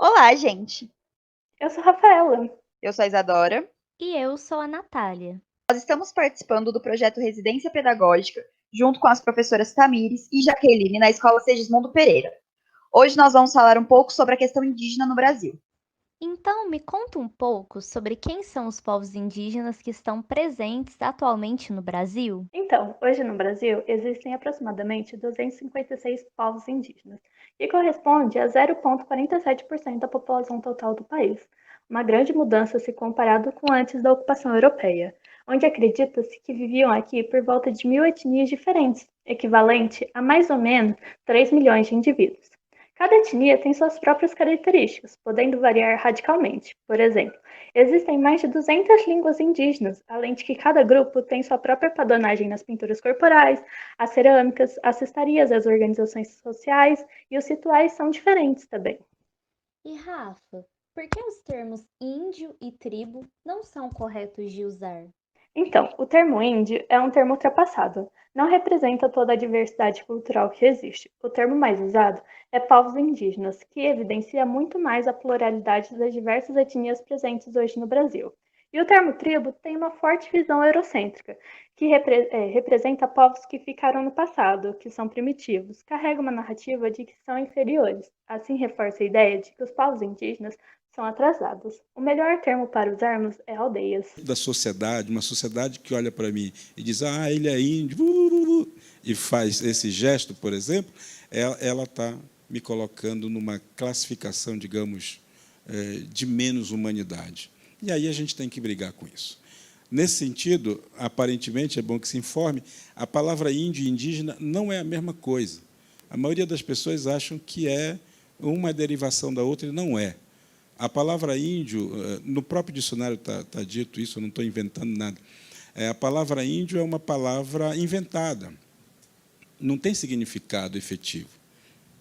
Olá, gente! Eu sou Rafaela. Eu sou a Isadora. E eu sou a Natália. Nós estamos participando do projeto Residência Pedagógica, junto com as professoras Tamires e Jaqueline, na Escola Segismundo Pereira. Hoje nós vamos falar um pouco sobre a questão indígena no Brasil. Então, me conta um pouco sobre quem são os povos indígenas que estão presentes atualmente no Brasil? Então, hoje no Brasil existem aproximadamente 256 povos indígenas, que corresponde a 0,47% da população total do país. Uma grande mudança se comparado com antes da ocupação europeia, onde acredita-se que viviam aqui por volta de 1.000 etnias diferentes, equivalente a mais ou menos 3 milhões de indivíduos. Cada etnia tem suas próprias características, podendo variar radicalmente. Por exemplo, existem mais de 200 línguas indígenas, além de que cada grupo tem sua própria padronagem nas pinturas corporais, as cerâmicas, as cestarias, as organizações sociais e os rituais são diferentes também. E Rafa, por que os termos índio e tribo não são corretos de usar? Então, o termo índio é um termo ultrapassado. Não representa toda a diversidade cultural que existe. O termo mais usado é povos indígenas, que evidencia muito mais a pluralidade das diversas etnias presentes hoje no Brasil. E o termo tribo tem uma forte visão eurocêntrica, que representa povos que ficaram no passado, que são primitivos, carrega uma narrativa de que são inferiores. Assim, reforça a ideia de que os povos indígenas são atrasados. O melhor termo para usarmos é aldeias. Da sociedade, uma sociedade que olha para mim e diz, ele é índio, e faz esse gesto, por exemplo, ela está me colocando numa classificação, digamos, de menos humanidade. E aí a gente tem que brigar com isso. Nesse sentido, aparentemente, é bom que se informe, a palavra índio e indígena não é a mesma coisa. A maioria das pessoas acham que é uma derivação da outra, e não é. A palavra índio, no próprio dicionário está dito isso, eu não estou inventando nada. A palavra índio é uma palavra inventada, não tem significado efetivo.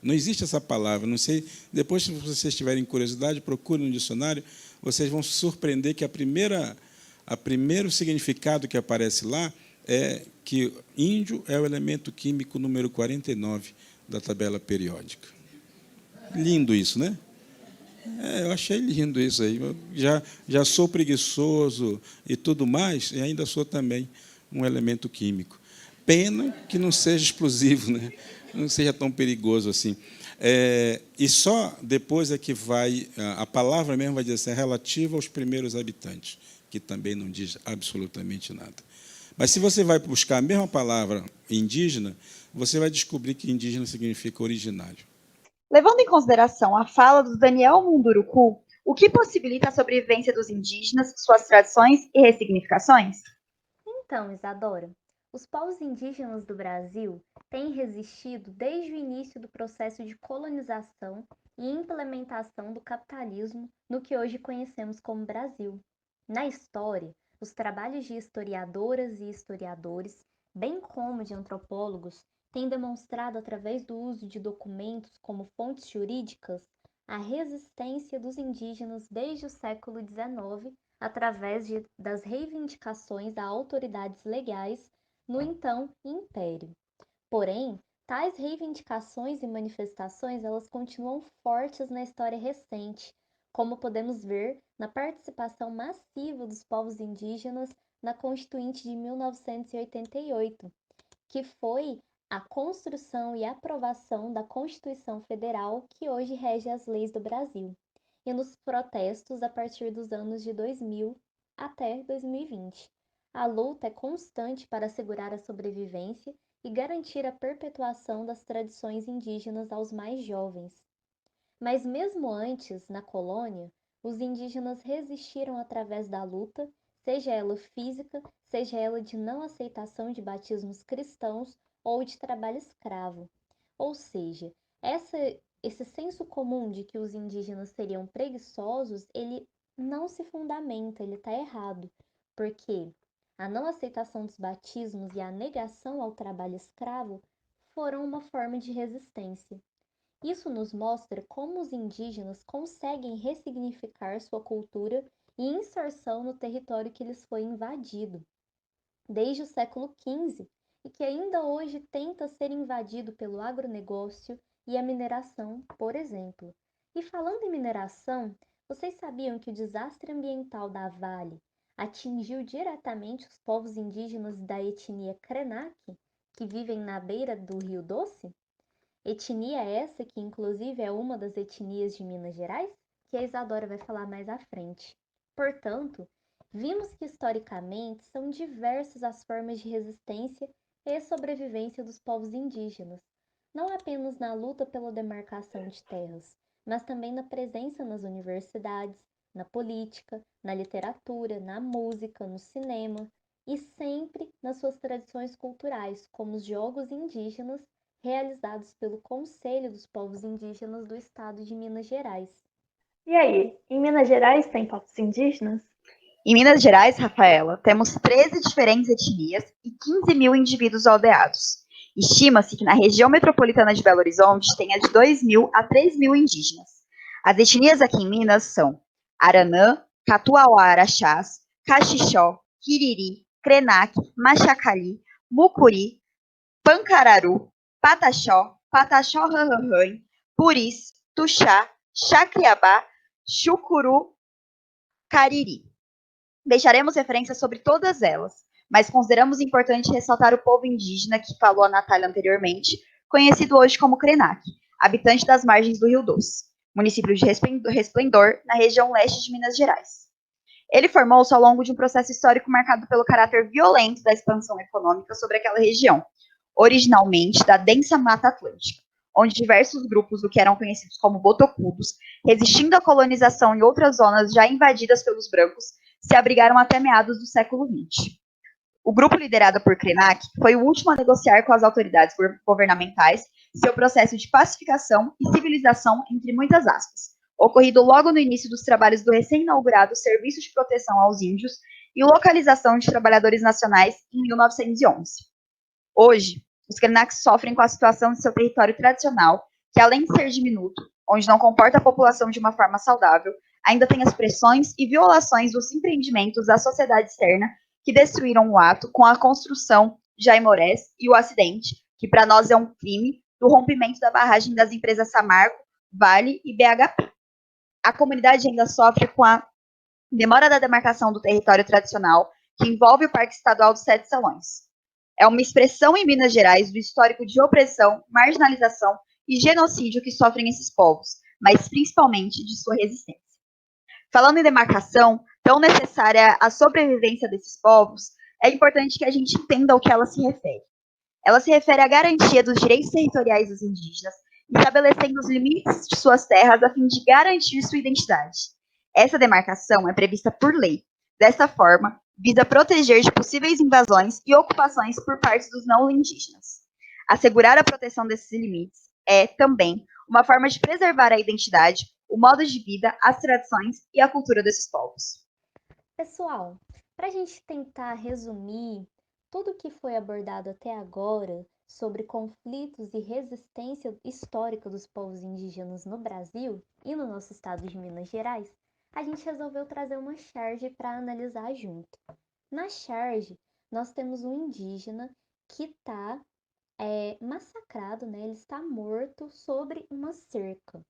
Não existe essa palavra, não sei. Depois, se vocês tiverem curiosidade, procurem no dicionário, vocês vão se surpreender que a primeiro significado que aparece lá é que índio é o elemento químico número 49 da tabela periódica. Lindo isso, né? Eu achei lindo isso aí. Eu já sou preguiçoso e tudo mais, e ainda sou também um elemento químico. Pena que não seja explosivo, né? Não seja tão perigoso assim. E só depois é que a palavra mesmo vai dizer assim, é relativa aos primeiros habitantes, que também não diz absolutamente nada. Mas se você vai buscar a mesma palavra indígena, você vai descobrir que indígena significa originário. Levando em consideração a fala do Daniel Munduruku, o que possibilita a sobrevivência dos indígenas, suas tradições e ressignificações? Então, Isadora, os povos indígenas do Brasil têm resistido desde o início do processo de colonização e implementação do capitalismo no que hoje conhecemos como Brasil. Na história, os trabalhos de historiadoras e historiadores, bem como de antropólogos, têm demonstrado através do uso de documentos como fontes jurídicas a resistência dos indígenas desde o século XIX através das reivindicações a autoridades legais no então Império. Porém, tais reivindicações e manifestações elas continuam fortes na história recente, como podemos ver na participação massiva dos povos indígenas na Constituinte de 1988, que foi a construção e aprovação da Constituição Federal que hoje rege as leis do Brasil, e nos protestos a partir dos anos de 2000 até 2020. A luta é constante para assegurar a sobrevivência e garantir a perpetuação das tradições indígenas aos mais jovens. Mas mesmo antes, na colônia, os indígenas resistiram através da luta, seja ela física, seja ela de não aceitação de batismos cristãos ou de trabalho escravo. Ou seja, esse senso comum de que os indígenas seriam preguiçosos, ele não se fundamenta, ele está errado, porque a não aceitação dos batismos e a negação ao trabalho escravo foram uma forma de resistência. Isso nos mostra como os indígenas conseguem ressignificar sua cultura e inserção no território que lhes foi invadido, desde o século XV, e que ainda hoje tenta ser invadido pelo agronegócio e a mineração, por exemplo. E falando em mineração, vocês sabiam que o desastre ambiental da Vale atingiu diretamente os povos indígenas da etnia Krenak, que vivem na beira do Rio Doce? Etnia essa que, inclusive, é uma das etnias de Minas Gerais, que a Isadora vai falar mais à frente. Portanto, vimos que historicamente são diversas as formas de resistência e sobrevivência dos povos indígenas, não apenas na luta pela demarcação de terras, mas também na presença nas universidades, na política, na literatura, na música, no cinema e sempre nas suas tradições culturais, como os jogos indígenas realizados pelo Conselho dos Povos Indígenas do Estado de Minas Gerais. E aí, em Minas Gerais tem povos indígenas? Em Minas Gerais, Rafaela, temos 13 diferentes etnias e 15 mil indivíduos aldeados. Estima-se que na região metropolitana de Belo Horizonte tenha de 2 mil a 3 mil indígenas. As etnias aqui em Minas são Aranã, Catuauá-Araxás, Caxixó, Quiriri, Krenak, Machacali, Mucuri, Pancararu, Pataxó, Pataxó-Rãrãrãe, Puris, Tuxá, Chacriabá, Chucuru, Cariri. Deixaremos referências sobre todas elas, mas consideramos importante ressaltar o povo indígena que falou a Natália anteriormente, conhecido hoje como Krenak, habitante das margens do Rio Doce, município de Resplendor, na região leste de Minas Gerais. Ele formou-se ao longo de um processo histórico marcado pelo caráter violento da expansão econômica sobre aquela região, originalmente da densa Mata Atlântica, onde diversos grupos do que eram conhecidos como botocudos, resistindo à colonização em outras zonas já invadidas pelos brancos, se abrigaram até meados do século XX. O grupo liderado por Krenak foi o último a negociar com as autoridades governamentais seu processo de pacificação e civilização, entre muitas aspas, ocorrido logo no início dos trabalhos do recém-inaugurado Serviço de Proteção aos Índios e localização de trabalhadores nacionais em 1911. Hoje, os Krenaks sofrem com a situação de seu território tradicional, que além de ser diminuto, onde não comporta a população de uma forma saudável, ainda tem as pressões e violações dos empreendimentos da sociedade externa que destruíram o ato com a construção de Aimorés e o acidente, que para nós é um crime, do rompimento da barragem das empresas Samarco, Vale e BHP. A comunidade ainda sofre com a demora da demarcação do território tradicional, que envolve o Parque Estadual dos Sete Salões. É uma expressão em Minas Gerais do histórico de opressão, marginalização e genocídio que sofrem esses povos, mas principalmente de sua resistência. Falando em demarcação, tão necessária à sobrevivência desses povos, é importante que a gente entenda ao que ela se refere. Ela se refere à garantia dos direitos territoriais dos indígenas, estabelecendo os limites de suas terras a fim de garantir sua identidade. Essa demarcação é prevista por lei. Dessa forma, visa proteger de possíveis invasões e ocupações por parte dos não indígenas. Assegurar a proteção desses limites é, também, uma forma de preservar a identidade, o modo de vida, as tradições e a cultura desses povos. Pessoal, para a gente tentar resumir tudo o que foi abordado até agora sobre conflitos e resistência histórica dos povos indígenas no Brasil e no nosso estado de Minas Gerais, a gente resolveu trazer uma charge para analisar junto. Na charge, nós temos um indígena que está massacrado, né? Ele está morto sobre uma cerca.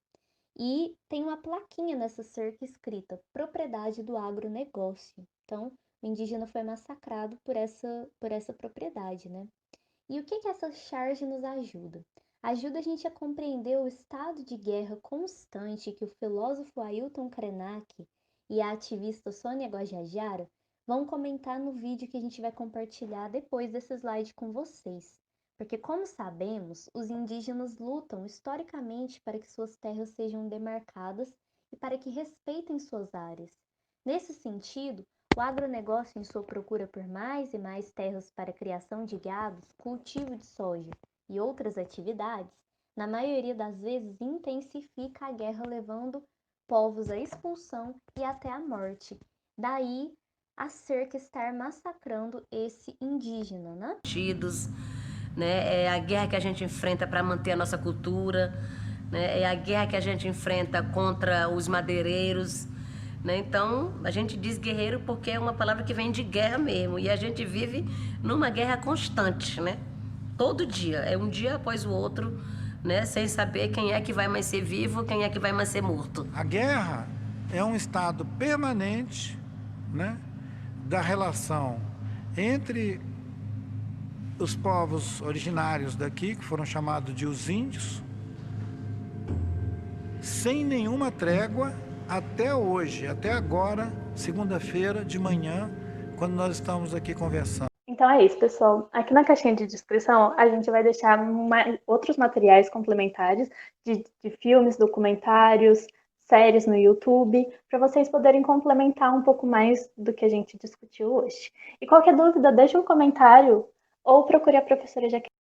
E tem uma plaquinha nessa cerca escrita propriedade do agronegócio. Então, o indígena foi massacrado por essa propriedade, né? E o que essa charge nos ajuda? Ajuda a gente a compreender o estado de guerra constante que o filósofo Ailton Krenak e a ativista Sônia Guajajara vão comentar no vídeo que a gente vai compartilhar depois desse slide com vocês. Porque, como sabemos, os indígenas lutam historicamente para que suas terras sejam demarcadas e para que respeitem suas áreas. Nesse sentido, o agronegócio, em sua procura por mais e mais terras para a criação de gados, cultivo de soja e outras atividades, na maioria das vezes intensifica a guerra, levando povos à expulsão e até à morte. Daí, a cerca estar massacrando esse indígena, né? É a guerra que a gente enfrenta para manter a nossa cultura, né? É a guerra que a gente enfrenta contra os madeireiros, né? Então, a gente diz guerreiro porque é uma palavra que vem de guerra mesmo, e a gente vive numa guerra constante, né? Todo dia, é um dia após o outro, né, sem saber quem é que vai mais ser vivo, quem é que vai mais ser morto. A guerra é um estado permanente, né, da relação entre os povos originários daqui, que foram chamados de os índios, sem nenhuma trégua até hoje, até agora, segunda-feira de manhã, quando nós estamos aqui conversando. Então é isso, pessoal. Aqui na caixinha de descrição, a gente vai deixar outros materiais complementares de filmes, documentários, séries no YouTube, para vocês poderem complementar um pouco mais do que a gente discutiu hoje. E qualquer dúvida, deixe um comentário ou procure a professora Jaqueline.